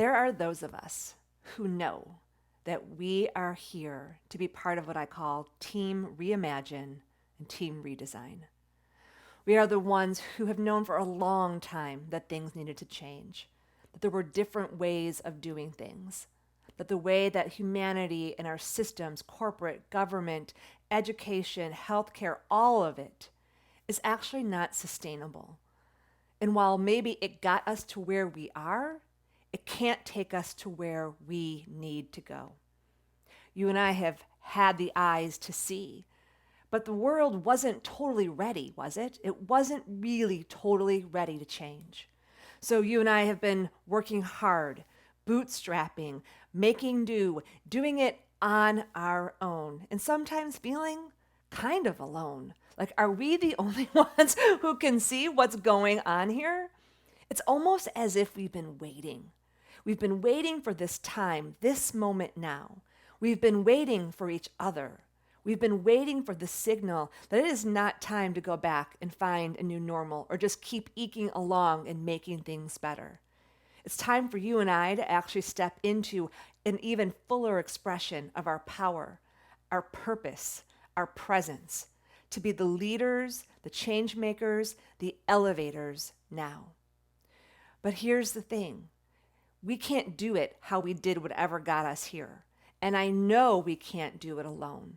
there are those of us who know that we are here to be part of what I call Team Reimagine and Team Redesign. We are the ones who have known for a long time that things needed to change, that there were different ways of doing things, that the way that humanity and our systems, corporate, government, education, healthcare, all of it is actually not sustainable. And while maybe it got us to where we are, it can't take us to where we need to go. You and I have had the eyes to see, but the world wasn't totally ready, was it? It wasn't really totally ready to change. So you and I have been working hard, bootstrapping, making do, doing it on our own, and sometimes feeling kind of alone. Like, are we the only ones who can see what's going on here? It's almost as if we've been waiting. We've been waiting for this time, this moment now. We've been waiting for each other. We've been waiting for the signal that it is not time to go back and find a new normal or just keep eking along and making things better. It's time for you and I to actually step into an even fuller expression of our power, our purpose, our presence, to be the leaders, the change makers, the elevators now. But here's the thing. We can't do it how we did whatever got us here. And I know we can't do it alone.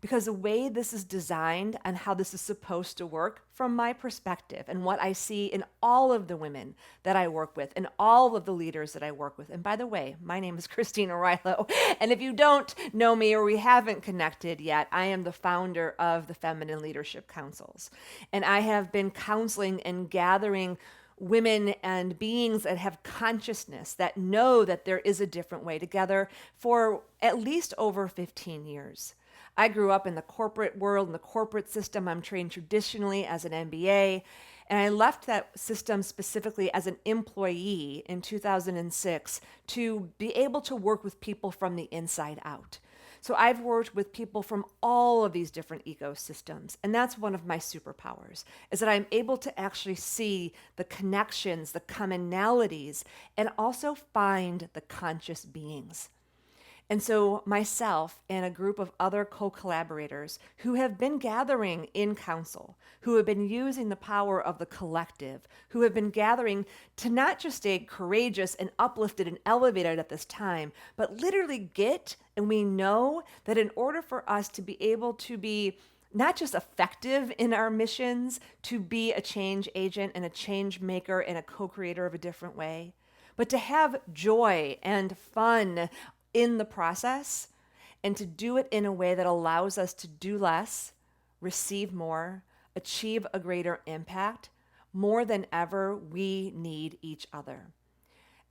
Because the way this is designed and how this is supposed to work, from my perspective and what I see in all of the women that I work with and all of the leaders that I work with. And by the way, my name is Christine Arylo. And if you don't know me or we haven't connected yet, I am the founder of the Feminine Leadership Councils. And I have been counseling and gathering women and beings that have consciousness, that know that there is a different way together for at least over 15 years. I grew up in the corporate world, in the corporate system. I'm trained traditionally as an MBA, and I left that system specifically as an employee in 2006 to be able to work with people from the inside out. So I've worked with people from all of these different ecosystems, and that's one of my superpowers, is that I'm able to actually see the connections, the commonalities, and also find the conscious beings. And so myself and a group of other co-collaborators who have been gathering in council, who have been using the power of the collective, who have been gathering to not just stay courageous and uplifted and elevated at this time, but literally get, and we know that in order for us to be able to be not just effective in our missions, to be a change agent and a change maker and a co-creator of a different way, but to have joy and fun in the process, and to do it in a way that allows us to do less, receive more, achieve a greater impact. More than ever, we need each other.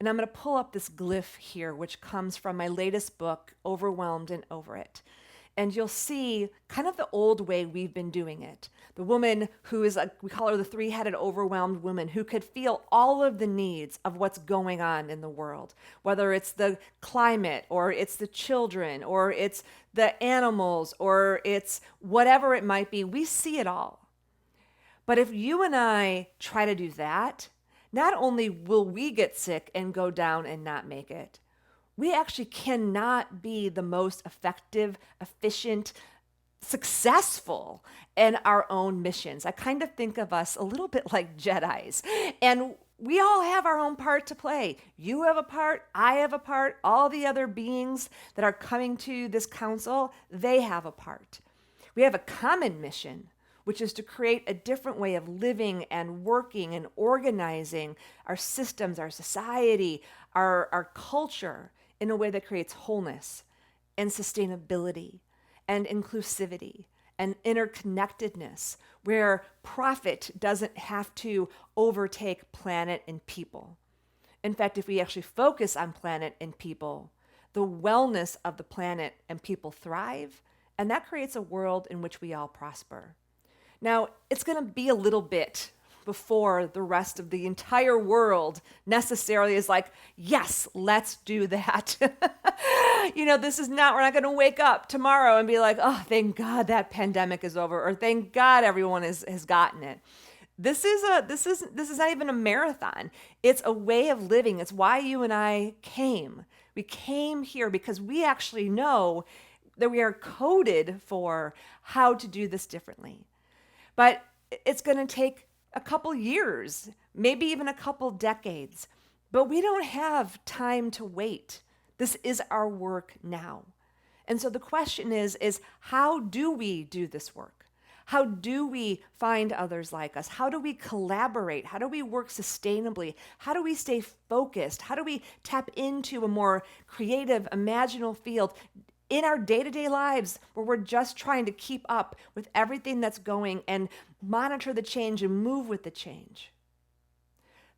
And I'm going to pull up this glyph here, which comes from my latest book, Overwhelmed and Over It. And you'll see kind of the old way we've been doing it. The woman who is, we call her the three-headed overwhelmed woman, who could feel all of the needs of what's going on in the world, whether it's the climate or it's the children or it's the animals or it's whatever it might be. We see it all. But if you and I try to do that, not only will we get sick and go down and not make it, we actually cannot be the most effective, efficient, successful in our own missions. I kind of think of us a little bit like Jedis, and we all have our own part to play. You have a part, I have a part, all the other beings that are coming to this council, they have a part. We have a common mission, which is to create a different way of living and working and organizing our systems, our society, our culture, in a way that creates wholeness and sustainability and inclusivity and interconnectedness, where profit doesn't have to overtake planet and people. In fact, if we actually focus on planet and people, the wellness of the planet and people thrive, and that creates a world in which we all prosper. Now, it's going to be a little bit before the rest of the entire world necessarily is like, yes, let's do that. This is not, we're not going to wake up tomorrow and be like, oh, thank God that pandemic is over, or thank God everyone has gotten it. This is not even a marathon. It's a way of living. It's why you and I came. We came here because we actually know that we are coded for how to do this differently. But it's going to take a couple years, maybe even a couple decades. But we don't have time to wait. This is our work now. And so the question is how do we do this work? How do we find others like us? How do we collaborate? How do we work sustainably? How do we stay focused? How do we tap into a more creative, imaginal field in our day-to-day lives where we're just trying to keep up with everything that's going and monitor the change and move with the change?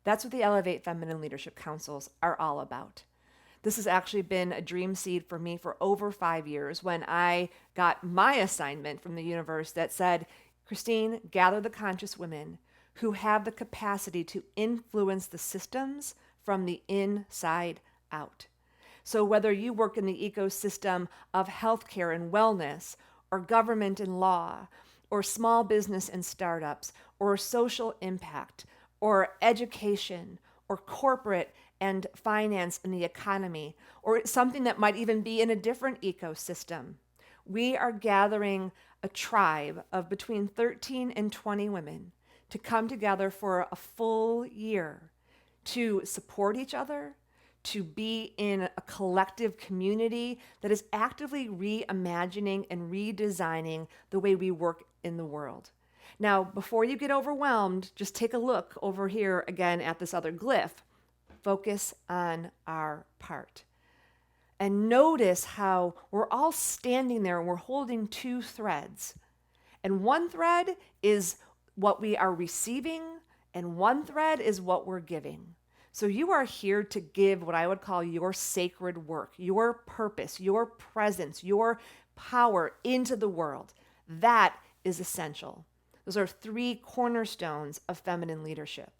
That's what the Elevate Feminine Leadership Councils are all about. This has actually been a dream seed for me for over 5 years when I got my assignment from the universe that said, Christine, gather the conscious women who have the capacity to influence the systems from the inside out. So whether you work in the ecosystem of healthcare and wellness, or government and law, or small business and startups, or social impact, or education, or corporate and finance in the economy, or something that might even be in a different ecosystem. We are gathering a tribe of between 13 and 20 women to come together for a full year to support each other, to be in a collective community that is actively reimagining and redesigning the way we work in the world. Now, before you get overwhelmed, just take a look over here again at this other glyph. Focus on our part. And notice how we're all standing there and we're holding two threads. And one thread is what we are receiving, and one thread is what we're giving. So you are here to give what I would call your sacred work, your purpose, your presence, your power into the world. That is essential. Those are 3 cornerstones of feminine leadership.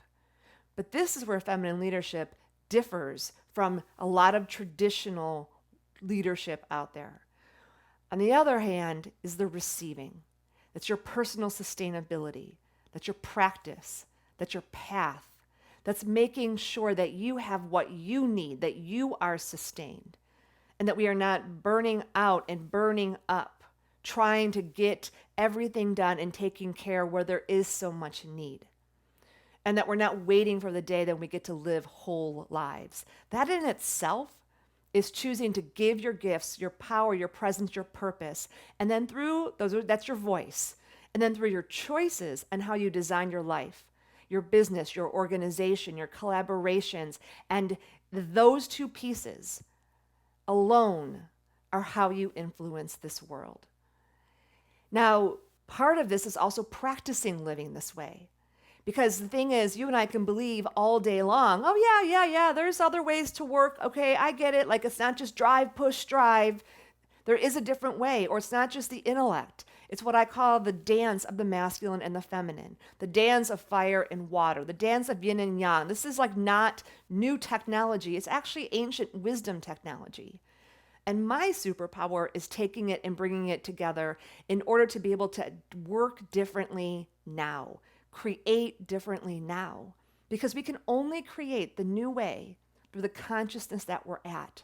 But this is where feminine leadership differs from a lot of traditional leadership out there. On the other hand is the receiving. That's your personal sustainability. That's your practice. That's your path. That's making sure that you have what you need, that you are sustained, and that we are not burning out and burning up, trying to get everything done and taking care where there is so much need. And that we're not waiting for the day that we get to live whole lives. That in itself is choosing to give your gifts, your power, your presence, your purpose. And then through that's your voice. And then through your choices and how you design your life, your business, your organization, your collaborations, and those 2 pieces alone are how you influence this world. Now, part of this is also practicing living this way. Because the thing is, you and I can believe all day long, oh yeah, there's other ways to work. Okay, I get it. Like, it's not just drive, push, drive. There is a different way. Or it's not just the intellect. It's what I call the dance of the masculine and the feminine, the dance of fire and water, the dance of yin and yang. This is like not new technology. It's actually ancient wisdom technology. And my superpower is taking it and bringing it together in order to be able to work differently now. Create differently now, because we can only create the new way through the consciousness that we're at.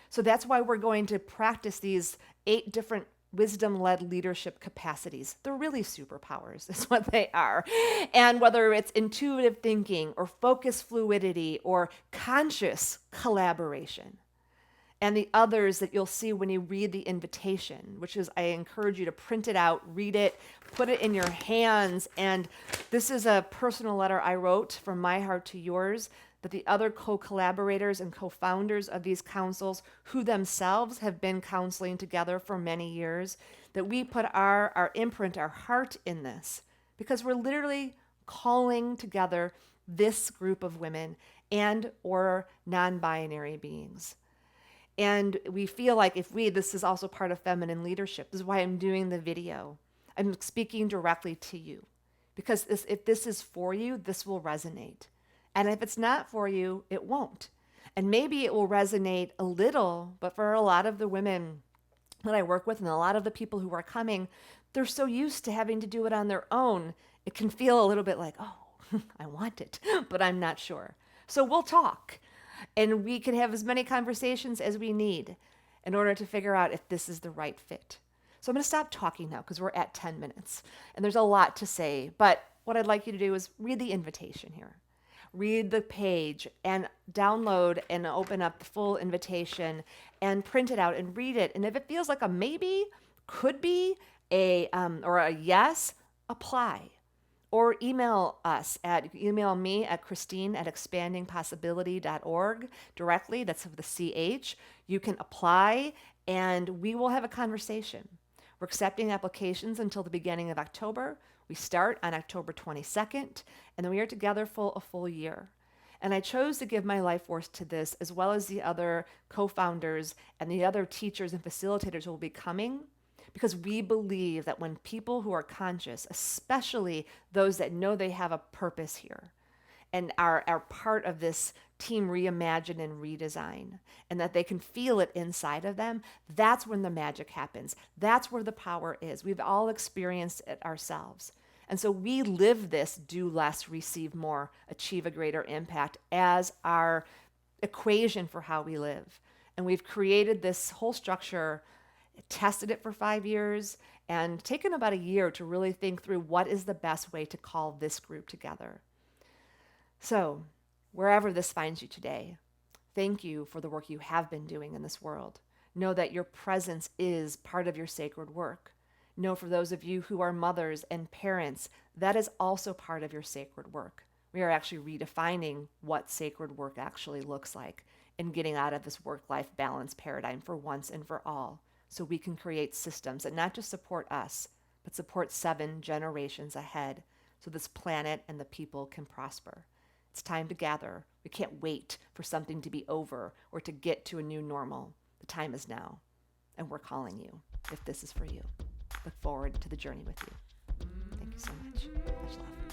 So that's why we're going to practice these 8 different wisdom-led leadership capacities. They're really superpowers, is what they are. And whether it's intuitive thinking or focus fluidity or conscious collaboration, and the others that you'll see when you read the invitation, which is, I encourage you to print it out, read it, put it in your hands. And this is a personal letter I wrote from my heart to yours, that the other co-collaborators and co-founders of these councils, who themselves have been counseling together for many years, that we put our imprint, our heart in this, because we're literally calling together this group of women and or non-binary beings. And we feel like this is also part of feminine leadership. This is why I'm doing the video. I'm speaking directly to you. Because if this is for you, this will resonate. And if it's not for you, it won't. And maybe it will resonate a little, but for a lot of the women that I work with and a lot of the people who are coming, they're so used to having to do it on their own. it can feel a little bit like, oh, I want it, but I'm not sure. So we'll talk and we can have as many conversations as we need in order to figure out if this is the right fit. So I'm going to stop talking now because we're at 10 minutes and there's a lot to say. But what I'd like you to do is read the invitation here. Read the page and download and open up the full invitation and print it out and read it. And if it feels like a maybe, could be, or a yes, apply. Or email me at Christine@expandingpossibility.org directly. That's with the CH. You can apply and we will have a conversation. We're accepting applications until the beginning of October. We start on October 22nd, and then we are together for a full year. And I chose to give my life force to this, as well as the other co-founders and the other teachers and facilitators who will be coming, because we believe that when people who are conscious, especially those that know they have a purpose here and are part of this team reimagine and redesign, and that they can feel it inside of them, that's when the magic happens. That's where the power is. We've all experienced it ourselves. And so we live this do less, receive more, achieve a greater impact as our equation for how we live. And we've created this whole structure, tested it for 5 years, and taken about a year to really think through what is the best way to call this group together. So, wherever this finds you today, thank you for the work you have been doing in this world. Know that your presence is part of your sacred work. Know for those of you who are mothers and parents, that is also part of your sacred work. We are actually redefining what sacred work actually looks like and getting out of this work-life balance paradigm for once and for all, so we can create systems that not just support us, but support 7 generations ahead, so this planet and the people can prosper. It's time to gather. We can't wait for something to be over or to get to a new normal. The time is now, and we're calling you if this is for you. Look forward to the journey with you. Thank you so much. Much love.